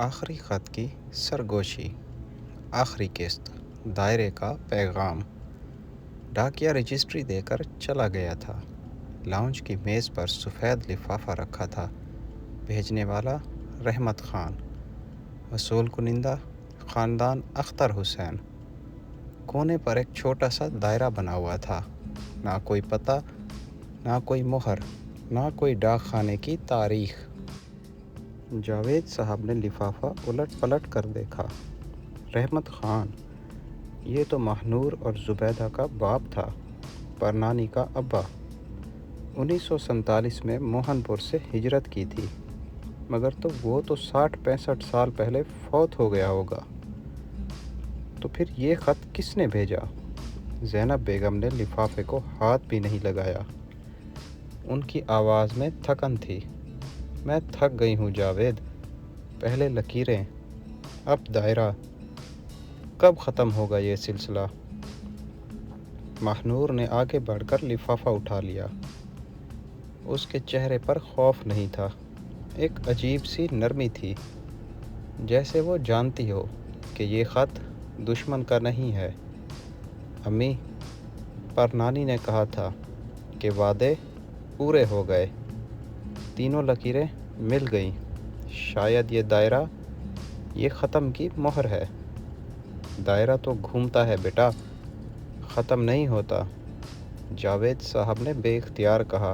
آخری خط کی سرگوشی، آخری قسط، دائرے کا پیغام۔ ڈاکیا رجسٹری دے کر چلا گیا تھا۔ لاؤنج کی میز پر سفید لفافہ رکھا تھا۔ بھیجنے والا رحمت خان، وصول کنندہ خاندان اختر حسین۔ کونے پر ایک چھوٹا سا دائرہ بنا ہوا تھا، نہ کوئی پتہ، نہ کوئی مہر، نہ کوئی ڈاک خانے کی تاریخ۔ جاوید صاحب نے لفافہ الٹ پلٹ کر دیکھا۔ رحمت خان، یہ تو ماہنور اور زبیدہ کا باپ تھا، پرنانی کا ابا۔ 1947 میں موہن پور سے ہجرت کی تھی، مگر وہ تو 60-65 سال پہلے فوت ہو گیا ہوگا۔ تو پھر یہ خط کس نے بھیجا؟ زینب بیگم نے لفافے کو ہاتھ بھی نہیں لگایا۔ ان کی آواز میں تھکن تھی۔ میں تھک گئی ہوں جاوید، پہلے لکیریں، اب دائرہ۔ کب ختم ہوگا یہ سلسلہ؟ ماہنور نے آگے بڑھ کر لفافہ اٹھا لیا۔ اس کے چہرے پر خوف نہیں تھا، ایک عجیب سی نرمی تھی، جیسے وہ جانتی ہو کہ یہ خط دشمن کا نہیں ہے۔ امی، پرنانی نے کہا تھا کہ وعدے پورے ہو گئے، تینوں لکیریں مل گئیں۔ شاید یہ دائرہ، یہ ختم کی مہر ہے۔ دائرہ تو گھومتا ہے بیٹا، ختم نہیں ہوتا، جاوید صاحب نے بے اختیار کہا،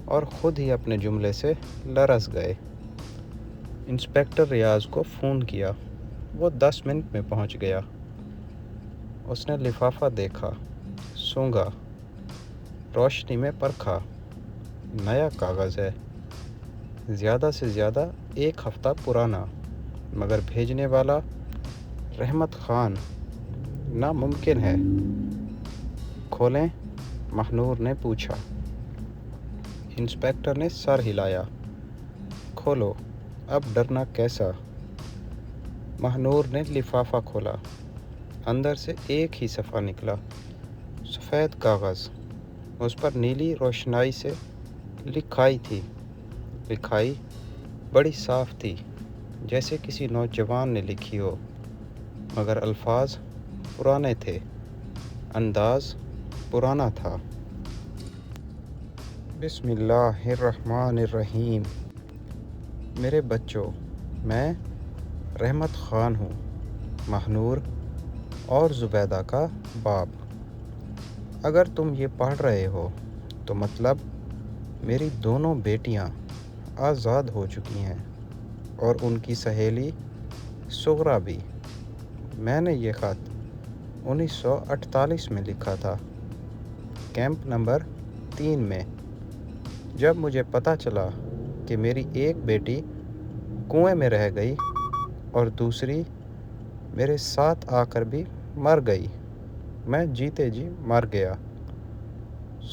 اور خود ہی اپنے جملے سے لرز گئے۔ انسپکٹر ریاض کو فون کیا، وہ 10 منٹ میں پہنچ گیا۔ اس نے لفافہ دیکھا، سونگھا، روشنی میں پرکھا۔ نیا کاغذ ہے، زیادہ سے زیادہ 1 ہفتہ پرانا، مگر بھیجنے والا رحمت خان۔ ناممکن ہے۔ کھولیں؟ ماہنور نے پوچھا۔ انسپکٹر نے سر ہلایا۔ کھولو، اب ڈرنا کیسا؟ ماہنور نے لفافہ کھولا۔ اندر سے ایک ہی صفحہ نکلا، سفید کاغذ۔ اس پر نیلی روشنائی سے لکھائی تھی۔ لکھائی بڑی صاف تھی، جیسے کسی نوجوان نے لکھی ہو، مگر الفاظ پرانے تھے، انداز پرانا تھا۔ بسم اللہ الرحمن الرحیم۔ میرے بچوں، میں رحمت خان ہوں، ماہنور اور زبیدہ کا باپ۔ اگر تم یہ پڑھ رہے ہو تو مطلب میری دونوں بیٹیاں آزاد ہو چکی ہیں، اور ان کی سہیلی صغریٰ بھی۔ میں نے یہ خط 1948 میں لکھا تھا، کیمپ نمبر 3 میں، جب مجھے پتہ چلا کہ میری ایک بیٹی کنویں میں رہ گئی اور دوسری میرے ساتھ آ کر بھی مر گئی۔ میں جیتے جی مر گیا۔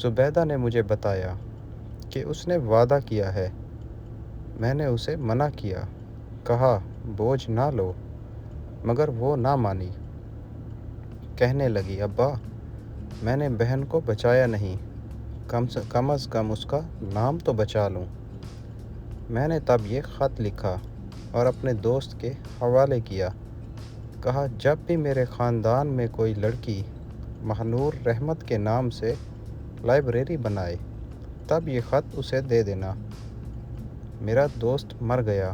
زبیدہ نے مجھے بتایا کہ اس نے وعدہ کیا ہے۔ میں نے اسے منع کیا، کہا بوجھ نہ لو، مگر وہ نہ مانی۔ کہنے لگی ابا، میں نے بہن کو بچایا نہیں، کم از کم اس کا نام تو بچا لوں۔ میں نے تب یہ خط لکھا اور اپنے دوست کے حوالے کیا۔ کہا جب بھی میرے خاندان میں کوئی لڑکی ماہنور رحمت کے نام سے لائبریری بنائے، تب یہ خط اسے دے دینا۔ میرا دوست مر گیا،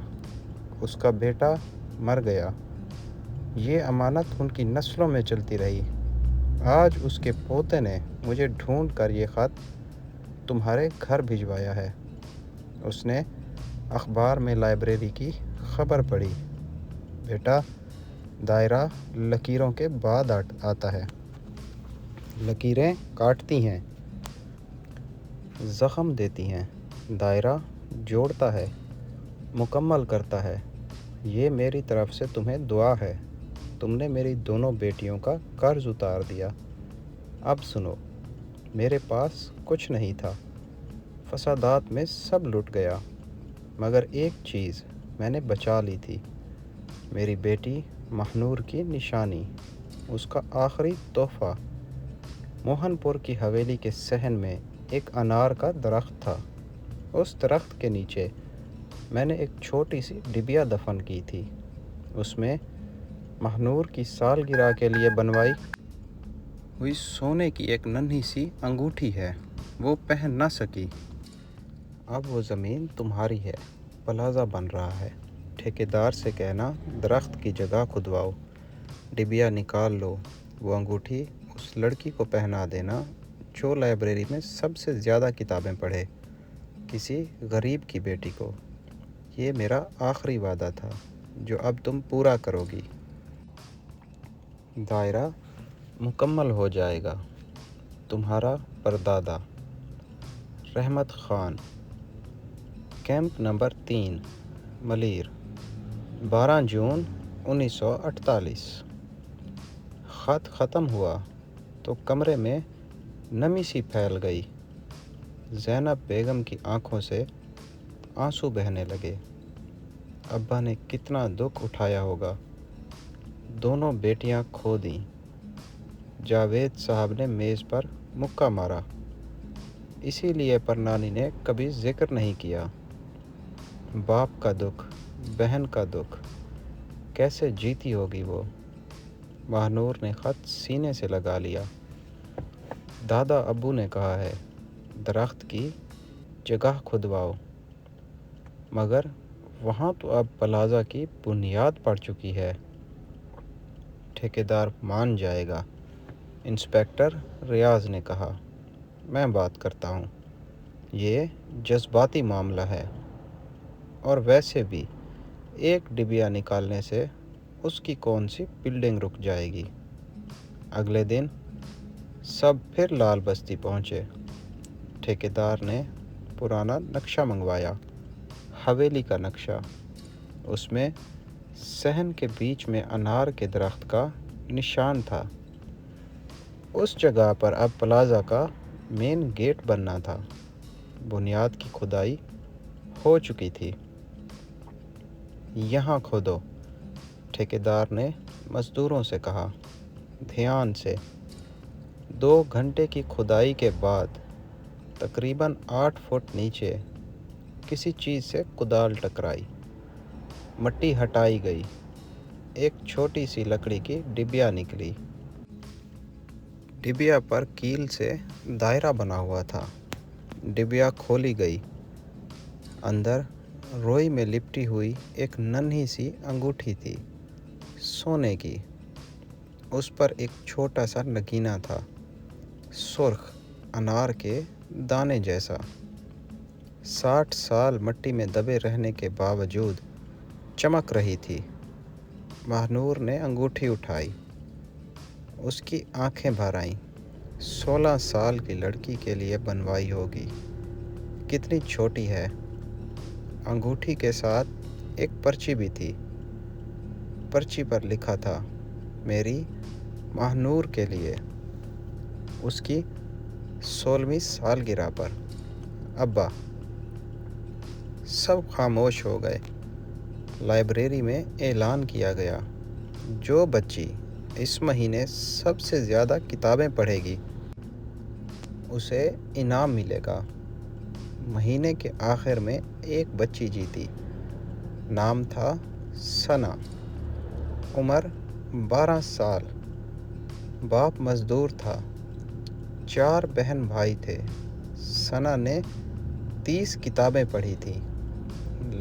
اس کا بیٹا مر گیا، یہ امانت ان کی نسلوں میں چلتی رہی۔ آج اس کے پوتے نے مجھے ڈھونڈ کر یہ خط تمہارے گھر بھجوایا ہے۔ اس نے اخبار میں لائبریری کی خبر پڑھی۔ بیٹا، دائرہ لکیروں کے بعد آتا ہے۔ لکیریں کاٹتی ہیں، زخم دیتی ہیں، دائرہ جوڑتا ہے، مکمل کرتا ہے۔ یہ میری طرف سے تمہیں دعا ہے۔ تم نے میری دونوں بیٹیوں کا قرض اتار دیا۔ اب سنو، میرے پاس کچھ نہیں تھا، فسادات میں سب لٹ گیا، مگر ایک چیز میں نے بچا لی تھی، میری بیٹی ماہنور کی نشانی، اس کا آخری تحفہ۔ موہن پور کی حویلی کے صحن میں ایک انار کا درخت تھا۔ اس درخت کے نیچے میں نے ایک چھوٹی سی ڈبیا دفن کی تھی، اس میں مہنور کی سالگرہ کے لیے بنوائی ہوئی سونے کی ایک ننھی سی انگوٹھی ہے، وہ پہن نہ سکی۔ اب وہ زمین تمہاری ہے، پلازہ بن رہا ہے، ٹھیکیدار سے کہنا درخت کی جگہ کھدواؤ، ڈبیا نکال لو، وہ انگوٹھی اس لڑکی کو پہنا دینا جو لائبریری میں سب سے زیادہ کتابیں پڑھے، کسی غریب کی بیٹی کو۔ یہ میرا آخری وعدہ تھا جو اب تم پورا کرو گی۔ دائرہ مکمل ہو جائے گا۔ تمہارا پردادا رحمت خان۔ کیمپ نمبر 3 ملیر، 12 جون 1948۔ خط ختم ہوا تو کمرے میں نمی سی پھیل گئی۔ زینب بیگم کی آنکھوں سے آنسو بہنے لگے۔ ابا نے کتنا دکھ اٹھایا ہوگا، دونوں بیٹیاں کھو دیں۔ جاوید صاحب نے میز پر مکہ مارا۔ اسی لیے پرنانی نے کبھی ذکر نہیں کیا۔ باپ کا دکھ، بہن کا دکھ، کیسے جیتی ہوگی وہ۔ مہنور نے خط سینے سے لگا لیا۔ دادا ابو نے کہا ہے درخت کی جگہ کھدواؤ، مگر وہاں تو اب پلازہ کی بنیاد پڑ چکی ہے۔ ٹھیکیدار مان جائے گا، انسپکٹر ریاض نے کہا۔ میں بات کرتا ہوں، یہ جذباتی معاملہ ہے، اور ویسے بھی ایک ڈبیا نکالنے سے اس کی کون سی بلڈنگ رک جائے گی۔ اگلے دن سب پھر لال بستی پہنچے۔ ٹھیکیدار نے پرانا نقشہ منگوایا، حویلی کا نقشہ۔ اس میں صحن کے بیچ میں انار کے درخت کا نشان تھا۔ اس جگہ پر اب پلازہ کا مین گیٹ بننا تھا۔ بنیاد کی کھدائی ہو چکی تھی۔ یہاں کھودو، ٹھیکیدار نے مزدوروں سے کہا، دھیان سے۔ 2 گھنٹے کی کھدائی کے بعد تقریباً 8 فٹ نیچے کسی چیز سے کدال ٹکرائی، مٹی ہٹائی گئی، ایک چھوٹی سی لکڑی کی ڈبیا نکلی۔ ڈبیا پر کیل سے دائرہ بنا ہوا تھا۔ ڈبیا کھولی گئی۔ اندر روئی میں لپٹی ہوئی ایک ننھی سی انگوٹھی تھی، سونے کی۔ اس پر ایک چھوٹا سا نگینہ تھا، سرخ، انار کے دانے جیسا۔ 60 سال مٹی میں دبے رہنے کے باوجود چمک رہی تھی۔ مہنور نے انگوٹھی اٹھائی، اس کی آنکھیں بھر آئیں۔ 16 سال کی لڑکی کے لیے بنوائی ہوگی، کتنی چھوٹی ہے۔ انگوٹھی کے ساتھ ایک پرچی بھی تھی۔ پرچی پر لکھا تھا، میری مہنور کے لیے، اس کی 16ویں سالگرہ پر۔ ابا۔ سب خاموش ہو گئے۔ لائبریری میں اعلان کیا گیا، جو بچی اس مہینے سب سے زیادہ کتابیں پڑھے گی اسے انعام ملے گا۔ مہینے کے آخر میں ایک بچی جیتی۔ نام تھا ثنا، عمر 12 سال، باپ مزدور تھا، 4 بہن بھائی تھے۔ ثنا نے 30 کتابیں پڑھی تھیں۔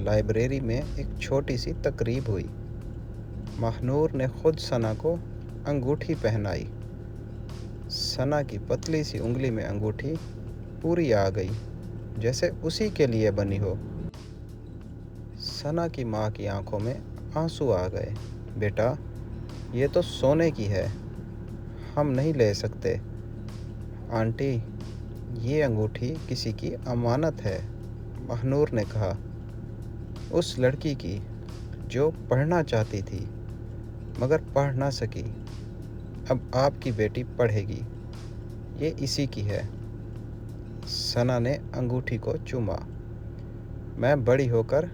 لائبریری میں ایک چھوٹی سی تقریب ہوئی۔ مہنور نے خود ثنا کو انگوٹھی پہنائی۔ ثنا کی پتلی سی انگلی میں انگوٹھی پوری آ گئی، جیسے اسی کے لیے بنی ہو۔ ثنا کی ماں کی آنکھوں میں آنسو آ گئے۔ بیٹا، یہ تو سونے کی ہے، ہم نہیں لے سکتے۔ آنٹی، یہ انگوٹھی کسی کی امانت ہے، مہنور نے کہا، اس لڑکی کی جو پڑھنا چاہتی تھی مگر پڑھ نہ سکی۔ اب آپ کی بیٹی پڑھے گی، یہ اسی کی ہے۔ ثنا نے انگوٹھی کو چوما۔ میں بڑی ہو کر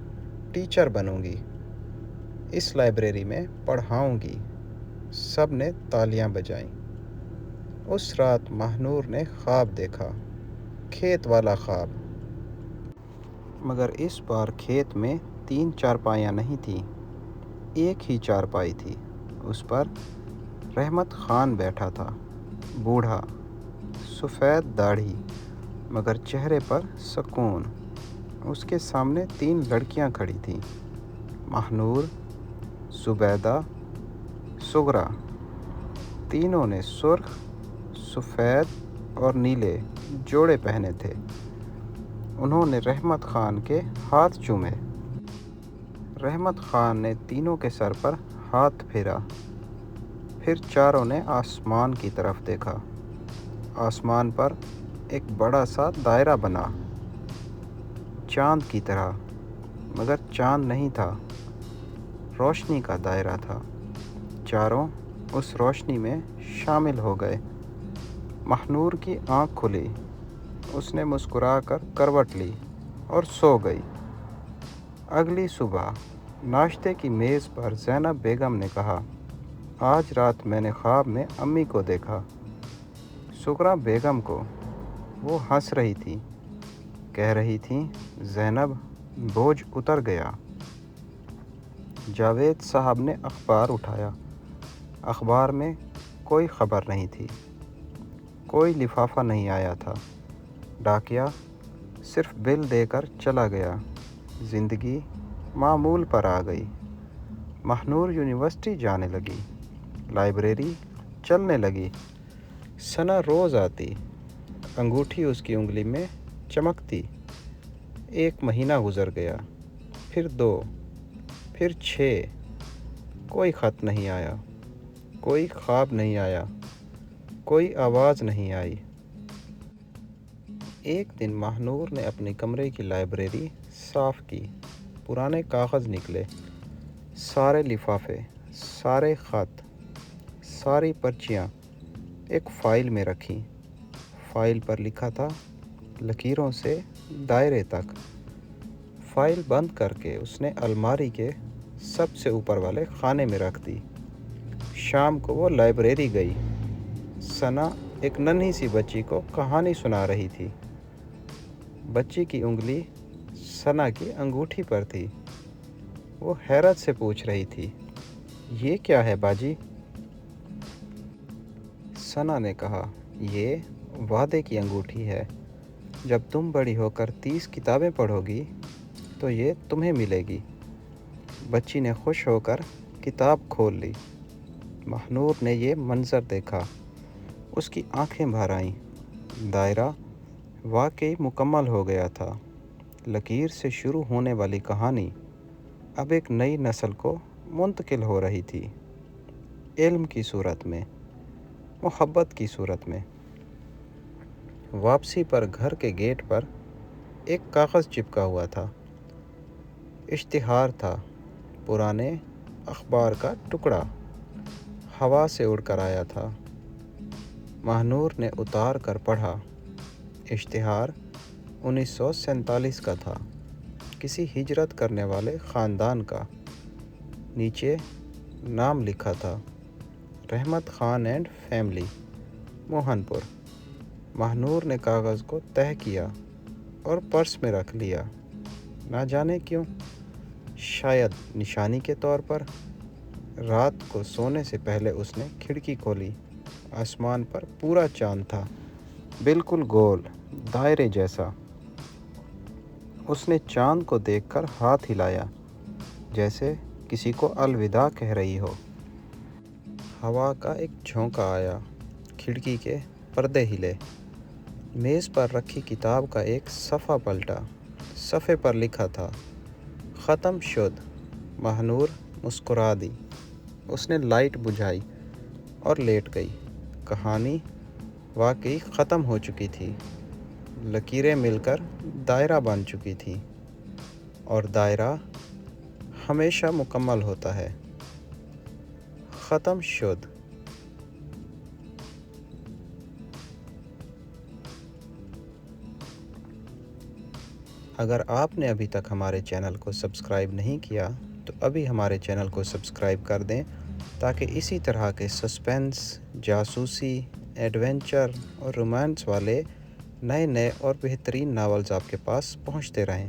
ٹیچر بنوں گی، اس لائبریری میں پڑھاؤں گی۔ سب نے تالیاں بجائیں۔ اس رات مہنور نے خواب دیکھا، کھیت والا خواب۔ مگر اس بار کھیت میں 3 چارپائیاں نہیں تھیں، ایک ہی چارپائی تھی۔ اس پر رحمت خان بیٹھا تھا، بوڑھا، سفید داڑھی، مگر چہرے پر سکون۔ اس کے سامنے 3 لڑکیاں کھڑی تھیں، ماہنور، زبیدہ، سغرا۔ تینوں نے سرخ، سفید اور نیلے جوڑے پہنے تھے۔ انہوں نے رحمت خان کے ہاتھ چومے۔ رحمت خان نے تینوں کے سر پر ہاتھ پھیرا، پھر چاروں نے آسمان کی طرف دیکھا۔ آسمان پر ایک بڑا سا دائرہ بنا، چاند کی طرح، مگر چاند نہیں تھا، روشنی کا دائرہ تھا۔ چاروں اس روشنی میں شامل ہو گئے۔ ماہنور کی آنکھ کھلی، اس نے مسکرا کر کروٹ لی اور سو گئی۔ اگلی صبح ناشتے کی میز پر زینب بیگم نے کہا، آج رات میں نے خواب میں امی کو دیکھا، سغرا بیگم کو۔ وہ ہنس رہی تھی، کہہ رہی تھیں، زینب بوجھ اتر گیا۔ جاوید صاحب نے اخبار اٹھایا۔ اخبار میں کوئی خبر نہیں تھی، کوئی لفافہ نہیں آیا تھا۔ ڈاکیا صرف بل دے کر چلا گیا۔ زندگی معمول پر آ گئی۔ ماہنور یونیورسٹی جانے لگی، لائبریری چلنے لگی۔ ثنا روز آتی، انگوٹھی اس کی انگلی میں چمکتی۔ 1 مہینہ گزر گیا، پھر 2، پھر 6۔ کوئی خط نہیں آیا، کوئی خواب نہیں آیا، کوئی آواز نہیں آئی۔ ایک دن ماہنور نے اپنی کمرے کی لائبریری صاف کی، پرانے کاغذ نکلے، سارے لفافے، سارے خط، ساری پرچیاں ایک فائل میں رکھیں۔ فائل پر لکھا تھا، لکیروں سے دائرے تک۔ فائل بند کر کے اس نے الماری کے سب سے اوپر والے خانے میں رکھ دی۔ شام کو وہ لائبریری گئی۔ ثنا ایک ننھی سی بچی کو کہانی سنا رہی تھی۔ بچی کی انگلی ثنا کی انگوٹھی پر تھی۔ وہ حیرت سے پوچھ رہی تھی، یہ کیا ہے باجی؟ ثنا نے کہا، یہ وعدے کی انگوٹھی ہے۔ جب تم بڑی ہو کر 30 کتابیں پڑھو گی تو یہ تمہیں ملے گی۔ بچی نے خوش ہو کر کتاب کھول لی۔ ماہنور نے یہ منظر دیکھا، اس کی آنکھیں بھر آئیں۔ دائرہ واقعی مکمل ہو گیا تھا۔ لکیر سے شروع ہونے والی کہانی اب ایک نئی نسل کو منتقل ہو رہی تھی، علم کی صورت میں، محبت کی صورت میں۔ واپسی پر گھر کے گیٹ پر ایک کاغذ چپکا ہوا تھا۔ اشتہار تھا، پرانے اخبار کا ٹکڑا، ہوا سے اڑ کر آیا تھا۔ ماہنور نے اتار کر پڑھا۔ اشتہار 1947 کا تھا، کسی ہجرت کرنے والے خاندان کا۔ نیچے نام لکھا تھا، رحمت خان اینڈ فیملی، موہن پور۔ ماہنور نے کاغذ کو تہہ کیا اور پرس میں رکھ لیا۔ نہ جانے کیوں، شاید نشانی کے طور پر۔ رات کو سونے سے پہلے اس نے کھڑکی کھولی۔ آسمان پر پورا چاند تھا، بالکل گول، دائرے جیسا۔ اس نے چاند کو دیکھ کر ہاتھ ہلایا، جیسے کسی کو الوداع کہہ رہی ہو۔ ہوا کا ایک جھونکا آیا، کھڑکی کے پردے ہلے۔ میز پر رکھی کتاب کا ایک صفحہ پلٹا۔ صفحے پر لکھا تھا، ختم شد۔ ماہنور مسکرا دی۔ اس نے لائٹ بجھائی اور لیٹ گئی۔ کہانی واقعی ختم ہو چکی تھی۔ لکیریں مل کر دائرہ بن چکی تھیں، اور دائرہ ہمیشہ مکمل ہوتا ہے۔ ختم شد۔ اگر آپ نے ابھی تک ہمارے چینل کو سبسکرائب نہیں کیا تو ابھی ہمارے چینل کو سبسکرائب کر دیں، تاکہ اسی طرح کے سسپینس، جاسوسی، ایڈونچر اور رومانس والے نئے اور بہترین ناولز آپ کے پاس پہنچتے رہیں۔